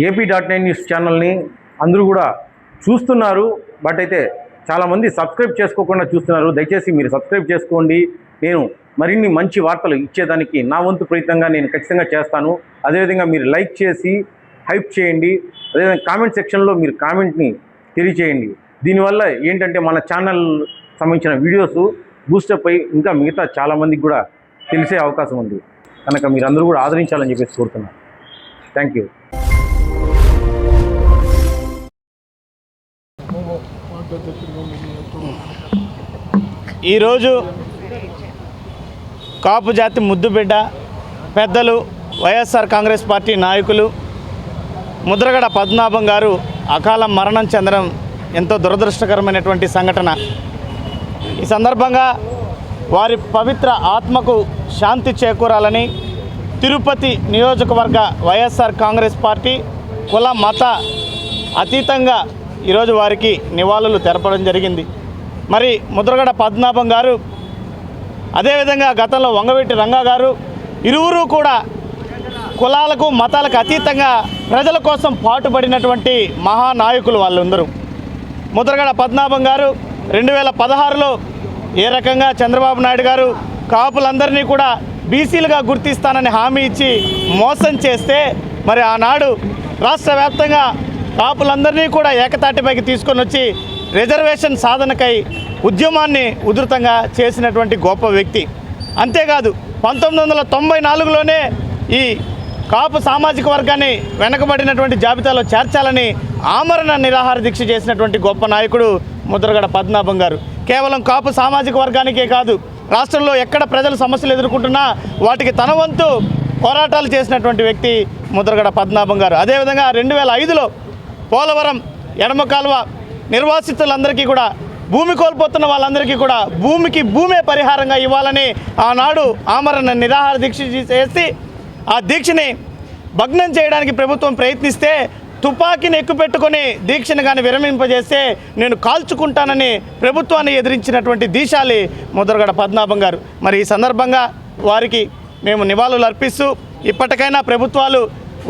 AP.9 news ఛానల్ని అందరూ కూడా చూస్తున్నారు. బట్ అయితే చాలామంది సబ్స్క్రైబ్ చేసుకోకుండా చూస్తున్నారు. దయచేసి మీరు సబ్స్క్రైబ్ చేసుకోండి. నేను మరిన్ని మంచి వార్తలు ఇచ్చేదానికి నా వంతు ప్రయత్నంగా నేను ఖచ్చితంగా చేస్తాను. అదేవిధంగా మీరు లైక్ చేసి హైప్ చేయండి. అదేవిధంగా కామెంట్ సెక్షన్లో మీరు కామెంట్ని తెలియచేయండి. దీనివల్ల ఏంటంటే మన ఛానల్ సంబంధించిన వీడియోస్ బూస్టప్ అయ్యి ఇంకా మిగతా చాలామందికి కూడా తెలిసే అవకాశం ఉంది. కనుక మీరందరూ కూడా ఆదరించాలని చెప్పేసి కోరుతున్నాను. Thank you. ఈరోజు కాపు జాతి ముద్దుబిడ్డ పెద్దలు వైఎస్ఆర్ కాంగ్రెస్ పార్టీ నాయకులు ముద్రగడ పద్మనాభం గారు అకాల మరణం చెందడం ఎంతో దురదృష్టకరమైనటువంటి సంఘటన. ఈ సందర్భంగా వారి పవిత్ర ఆత్మకు శాంతి చేకూరాలని తిరుపతి నియోజకవర్గ వైఎస్ఆర్ కాంగ్రెస్ పార్టీ కుల మత అతీతంగా ఈరోజు వారికి నివాళులు తెలపడం జరిగింది. మరి ముద్రగడ పద్మనాభం గారు అదేవిధంగా గతంలో వంగవీటి రంగా గారు ఇరువురు కూడా కులాలకు మతాలకు అతీతంగా ప్రజల కోసం పాటుపడినటువంటి మహానాయకులు వాళ్ళందరూ. ముద్రగడ పద్మనాభం గారు 2016లో ఏ రకంగా చంద్రబాబు నాయుడు గారు కాపులందరినీ కూడా బీసీలుగా గుర్తిస్తానని హామీ ఇచ్చి మోసం చేస్తే మరి ఆనాడు రాష్ట్ర వ్యాప్తంగా కాపులందరినీ కూడా ఏకతాటిపైకి తీసుకొని వచ్చి రిజర్వేషన్ సాధనకై ఉద్యమాన్ని ఉధృతంగా చేసినటువంటి గొప్ప వ్యక్తి. అంతేకాదు 1994లోనే ఈ కాపు సామాజిక వర్గాన్ని వెనకబడినటువంటి జాబితాలో చేర్చాలని ఆమరణ నిరాహార దీక్ష చేసినటువంటి గొప్ప నాయకుడు ముద్రగడ పద్మనాభం గారు. కేవలం కాపు సామాజిక వర్గానికే కాదు, రాష్ట్రంలో ఎక్కడ ప్రజలు సమస్యలు ఎదుర్కొంటున్నా వాటికి తన వంతు పోరాటాలు చేసినటువంటి వ్యక్తి ముద్రగడ పద్మనాభం గారు. అదేవిధంగా 2005లో పోలవరం ఎడమ కాలువ నిర్వాసితులందరికీ కూడా భూమి కోల్పోతున్న వాళ్ళందరికీ కూడా భూమికి భూమే పరిహారంగా ఇవ్వాలని ఆనాడు ఆమరణ నిరాహార దీక్ష చేసి ఆ దీక్షని భగ్నం చేయడానికి ప్రభుత్వం ప్రయత్నిస్తే తుపాకీని ఎక్కుపెట్టుకొని దీక్షను కానీ విరమింపజేస్తే నేను కాల్చుకుంటానని ప్రభుత్వాన్ని ఎదిరించినటువంటి దీశాలి ముద్రగడ పద్మనాభం గారు. మరి ఈ సందర్భంగా వారికి మేము నివాళులు అర్పిస్తూ ఇప్పటికైనా ప్రభుత్వాలు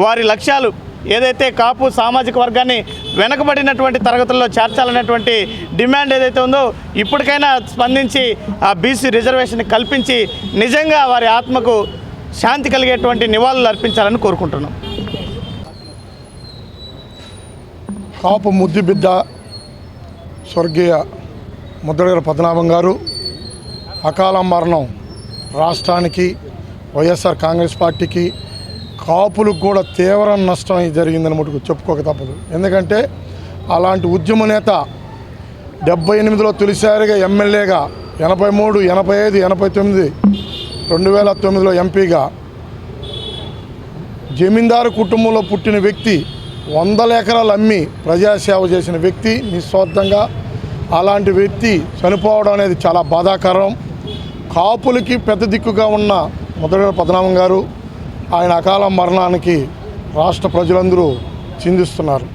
వారి లక్ష్యాలు ఏదైతే కాపు సామాజిక వర్గాన్ని వెనకబడినటువంటి తరగతుల్లో చేర్చాలనేటువంటి డిమాండ్ ఏదైతే ఉందో ఇప్పటికైనా స్పందించి ఆ బీసీ రిజర్వేషన్ కల్పించి నిజంగా వారి ఆత్మకు శాంతి కలిగేటువంటి నివాళులు అర్పించాలని కోరుకుంటున్నాం. కాపు ముద్దుబిడ్డ స్వర్గీయ ముద్రగడ పద్మనాభం గారు అకాల మరణం రాష్ట్రానికి వైఎస్ఆర్ కాంగ్రెస్ పార్టీకి కాపులకు కూడా తీవ్ర నష్టం జరిగిందని మటుకు చెప్పుకోక తప్పదు. ఎందుకంటే అలాంటి ఉద్యమ నేత 78లో తొలిసారిగా ఎమ్మెల్యేగా 83, 85, 89, 2009లో ఎంపీగా జమీందారు కుటుంబంలో పుట్టిన వ్యక్తి 100 ఎకరాలు అమ్మి ప్రజాసేవ చేసిన వ్యక్తి నిస్వార్థంగా. అలాంటి వ్యక్తి చనిపోవడం అనేది చాలా బాధాకరం. కాపులకి పెద్ద దిక్కుగా ఉన్న ముద్రగడ పద్మనాభం గారు ఆయన అకాల మరణానికి రాష్ట్ర ప్రజలందరూ చిందిస్తున్నారు.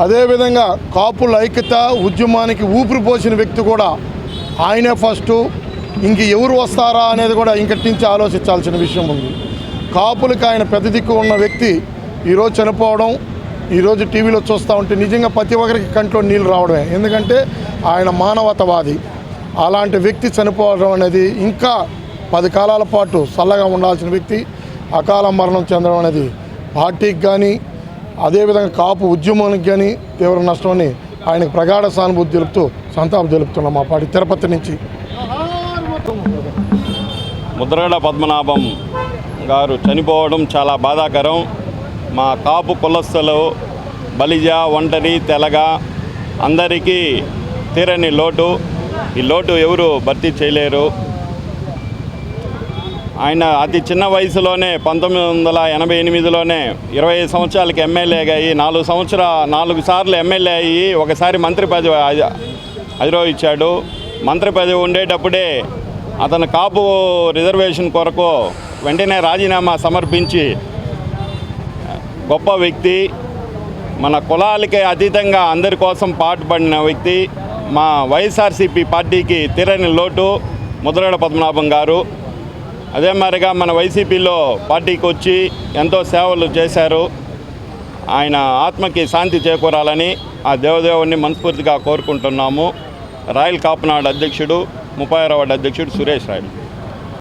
అదేవిధంగా కాపుల ఐక్యత ఉద్యమానికి ఊపిరి పోసిన వ్యక్తి కూడా ఆయనే ఫస్టు. ఇంక ఎవరు వస్తారా అనేది కూడా ఇంకటి నుంచి ఆలోచించాల్సిన విషయం ఉంది. కాపులకి ఆయన పెద్ద దిక్కు ఉన్న వ్యక్తి ఈరోజు చనిపోవడం, ఈరోజు టీవీలో చూస్తూ ఉంటే నిజంగా ప్రతి ఒక్కరికి కంట్లో నీళ్ళు రావడమే. ఎందుకంటే ఆయన మానవతావాది. అలాంటి వ్యక్తి చనిపోవడం అనేది ఇంకా 10 కాలాల పాటు చల్లగా ఉండాల్సిన వ్యక్తి అకాల మరణం చెందడం అనేది పార్టీకి కానీ అదేవిధంగా కాపు ఉద్యమానికి కానీ తీవ్ర నష్టమని ఆయనకు ప్రగాఢ సానుభూతి తెలుపుతూ సంతాపం తెలుపుతున్నాం మా పార్టీ తిరుపతి నుంచి. ముద్రగడ పద్మనాభం గారు చనిపోవడం చాలా బాధాకరం. మా కాపు కులస్తులు బలిజ, ఒంటరి, తెలగ అందరికీ తీరని లోటు. ఈ లోటు ఎవరు భర్తీ చేయలేరు. ఆయన అతి చిన్న వయసులోనే 1988లోనే 25 సంవత్సరాలకి ఎమ్మెల్యేగా అయ్యి 4 సార్లు ఎమ్మెల్యే అయ్యి ఒకసారి మంత్రి పదవి అధిరోహించాడు. మంత్రి పదవి ఉండేటప్పుడే అతను కాపు రిజర్వేషన్ కొరకు వెంటనే రాజీనామా సమర్పించి గొప్ప వ్యక్తి. మన కులాలకే అతీతంగా అందరి కోసం పాటుపడిన వ్యక్తి. మా వైఎస్ఆర్సీపీ పార్టీకి తీరని లోటు ముద్రగడ పద్మనాభం గారు. అదే మాదిరిగా మన వైసీపీలో పార్టీకి వచ్చి ఎంతో సేవలు చేశారు. ఆయన ఆత్మకి శాంతి చేకూరాలని ఆ దేవదేవుని మనస్ఫూర్తిగా కోరుకుంటున్నాము. రాయల్ కాపునాడు అధ్యక్షుడు 36వ వార్డు అధ్యక్షుడు సురేష్ రాయుడు.